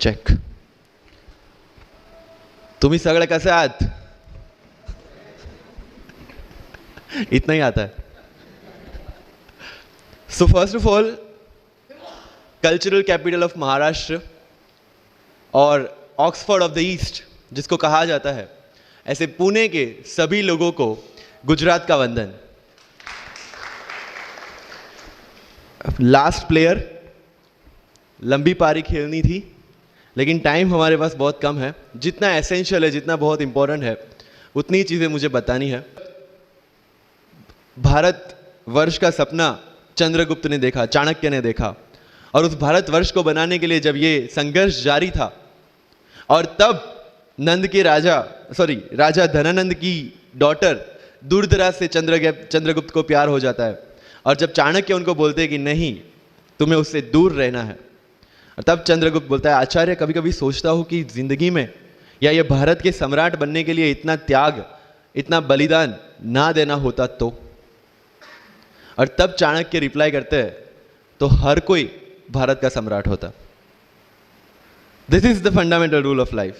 Check. तुम्ही सगळे कसे आहात? इतना ही आता है. So first of all, cultural capital of Maharashtra और ऑक्सफोर्ड ऑफ द ईस्ट जिसको कहा जाता है, ऐसे पुणे के सभी लोगों को गुजरात का वंदन. लास्ट प्लेयर, लंबी पारी खेलनी थी लेकिन टाइम हमारे पास बहुत कम है. जितना एसेंशियल है, जितना बहुत इंपॉर्टेंट है, उतनी चीज़ें मुझे बतानी है. भारत वर्ष का सपना चंद्रगुप्त ने देखा, चाणक्य ने देखा, और उस भारत वर्ष को बनाने के लिए जब ये संघर्ष जारी था और तब राजा धनानंद की डॉटर दूरदराज से चंद्रगुप्त को प्यार हो जाता है. और जब चाणक्य उनको बोलते हैं कि नहीं, तुम्हें उससे दूर रहना है, और तब चंद्रगुप्त बोलता है, आचार्य कभी कभी सोचता हूँ कि जिंदगी में या ये भारत के सम्राट बनने के लिए इतना त्याग, इतना बलिदान ना देना होता तो. और तब चाणक्य रिप्लाई करते हैं, तो हर कोई भारत का सम्राट होता. This is the fundamental rule of life.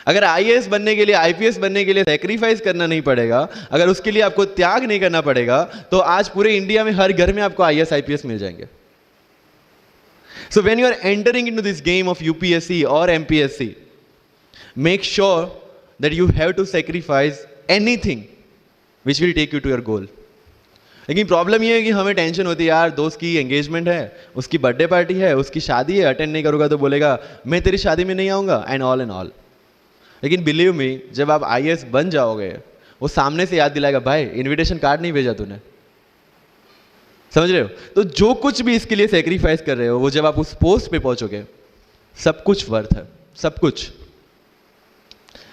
अगर आईएएस बनने के लिए, आईपीएस बनने के लिए सैक्रिफाइस करना नहीं पड़ेगा, अगर उसके लिए आपको त्याग नहीं करना पड़ेगा, तो आज पूरे इंडिया में हर घर में आपको आईएएस आईपीएस मिल जाएंगे. So when you are entering into this game of UPSC or MPSC, make sure that you have to sacrifice anything which will take you to your goal. लेकिन प्रॉब्लम ये है कि हमें टेंशन होती है, यार दोस्त की एंगेजमेंट है, उसकी बर्थडे पार्टी है, उसकी शादी है, अटेंड नहीं करूँगा तो बोलेगा मैं तेरी शादी में नहीं आऊँगा, एंड ऑल. लेकिन बिलीव मी, जब आप आईएएस बन जाओगे, वो सामने से याद दिलाएगा, भाई इन्विटेशन कार्ड नहीं भेजा तूने. समझ रहे हो? तो जो कुछ भी इसके लिए सेक्रीफाइस कर रहे हो, वो जब आप उस पोस्ट पे पहुंचोगे, सब कुछ वर्थ है, सब कुछ.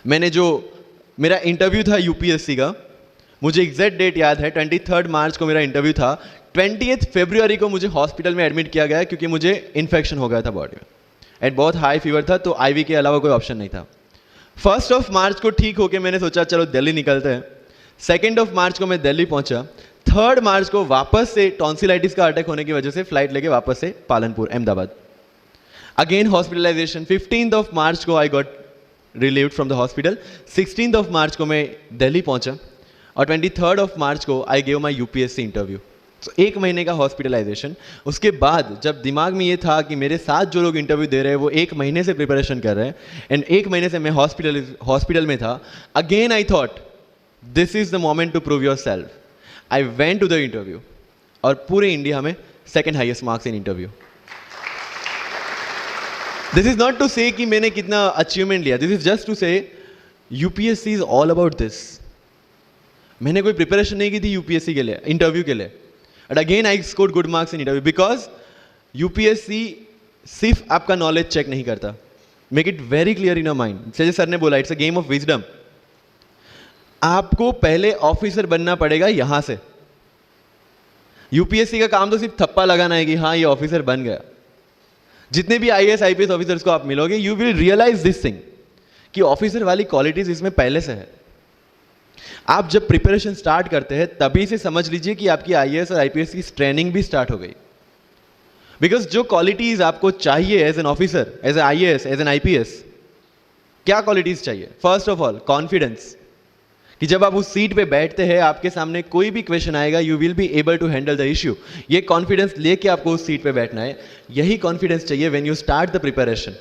मेरा इंटरव्यू था यूपीएससी का, मुझे एग्जैक्ट डेट याद है, 23 मार्च को मेरा इंटरव्यू था. 28 फरवरी को मुझे हॉस्पिटल में एडमिट किया गया क्योंकि मुझे इन्फेक्शन हो गया था बॉडी में, एंड बहुत हाई फीवर था, तो आईवी के अलावा कोई ऑप्शन नहीं था. 1 मार्च को ठीक होके मैंने सोचा चलो दिल्ली निकलते हैं. 2 मार्च को मैं दिल्ली पहुंचा. 3 मार्च को वापस से टॉन्सिलाइटिस का अटैक होने की वजह से फ्लाइट लेके वापस से Palanpur, Ahmedabad. Again hospitalisation. 15 March को I got relieved from the hospital. 16 March को मैं दिल्ली पहुंचा, और 23 मार्च को I gave my UPSC interview. So 1 महीने का हॉस्पिटलाइजेशन. उसके बाद जब दिमाग में ये था कि मेरे साथ जो लोग इंटरव्यू दे रहे हैं वो 1 महीने से प्रिपरेशन कर रहे हैं, एंड 1 महीने से मैं हॉस्पिटल में था, again I thought this is the moment to prove yourself. I went to the interview और पूरे इंडिया में second highest marks in interview. This is not to say कि मैंने कितना अचीवमेंट लिया, this is just to say UPSC is all about this. मैंने कोई preparation नहीं की थी यूपीएससी के लिए, इंटरव्यू के लिए, but again I scored good marks in interview because UPSC सिर्फ आपका नॉलेज चेक नहीं करता. Make it very clear in your mind. जैसे सर ने बोला, it's a game of wisdom. आपको पहले ऑफिसर बनना पड़ेगा यहां से. यूपीएससी का काम तो सिर्फ थप्पा लगाना है कि हाँ ये ऑफिसर बन गया. जितने भी आईएएस आईपीएस ऑफिसर्स को आप मिलोगे, you will realise this thing कि ऑफिसर वाली क्वालिटीज इसमें पहले से है. आप जब प्रिपरेशन स्टार्ट करते हैं तभी से समझ लीजिए कि आपकी आईएएस और आईपीएस की ट्रेनिंग भी स्टार्ट हो गई. बिकॉज जो क्वालिटीज आपको चाहिए as an officer, as an IAS, as an IPS, क्या क्वालिटीज चाहिए? फर्स्ट ऑफ ऑल कॉन्फिडेंस, कि जब आप उस सीट पे बैठते हैं, आपके सामने कोई भी क्वेश्चन आएगा, you will be able to handle the issue. ये कॉन्फिडेंस लेके आपको उस सीट पे बैठना है. यही कॉन्फिडेंस चाहिए when you start the preparation.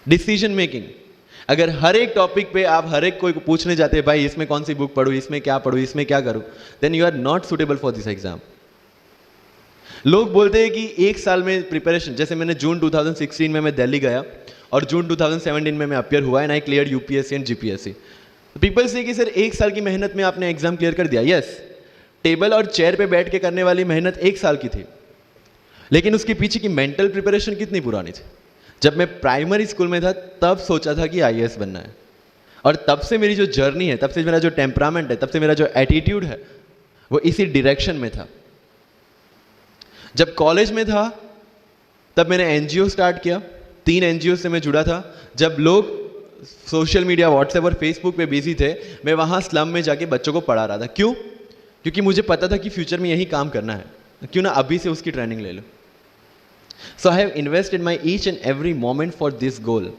Decision making, अगर हर एक टॉपिक पे आप हर एक कोई को पूछने जाते हैं, भाई इसमें कौन सी बुक पढ़ूं, इसमें क्या पढ़ूं, इसमें क्या करूं, then you are not suitable for this exam. लोग बोलते हैं कि 1 साल में प्रिपरेशन, जैसे मैंने जून 2016 में मैं दिल्ली गया और जून 2017 में मैं अपियर हुआ, and I clear UPSC and GPSC. People से कि सर 1 साल की मेहनत में आपने एग्जाम क्लियर कर दिया. यस, टेबल और चेयर पे बैठ के करने वाली मेहनत 1 साल की थी, लेकिन उसके पीछे की मेंटल प्रिपरेशन कितनी पुरानी थी. जब मैं प्राइमरी स्कूल में था तब सोचा था कि आईएएस बनना है, और तब से मेरी जो जर्नी है, तब से मेरा जो टेम्परामेंट है, तब से मेरा जो एटीट्यूड है, वो इसी डायरेक्शन में था. जब कॉलेज में था तब मैंने एनजीओ स्टार्ट किया. 3 एनजीओ से मैं जुड़ा था. जब लोग सोशल मीडिया, व्हाट्सएप और फेसबुक पे बिजी थे, मैं वहाँ स्लम में जाके बच्चों को पढ़ा रहा था. क्यों? क्योंकि मुझे पता था कि फ्यूचर में यही काम करना है, क्यों ना अभी से उसकी ट्रेनिंग ले लो. So I have invested my each and every moment for this goal.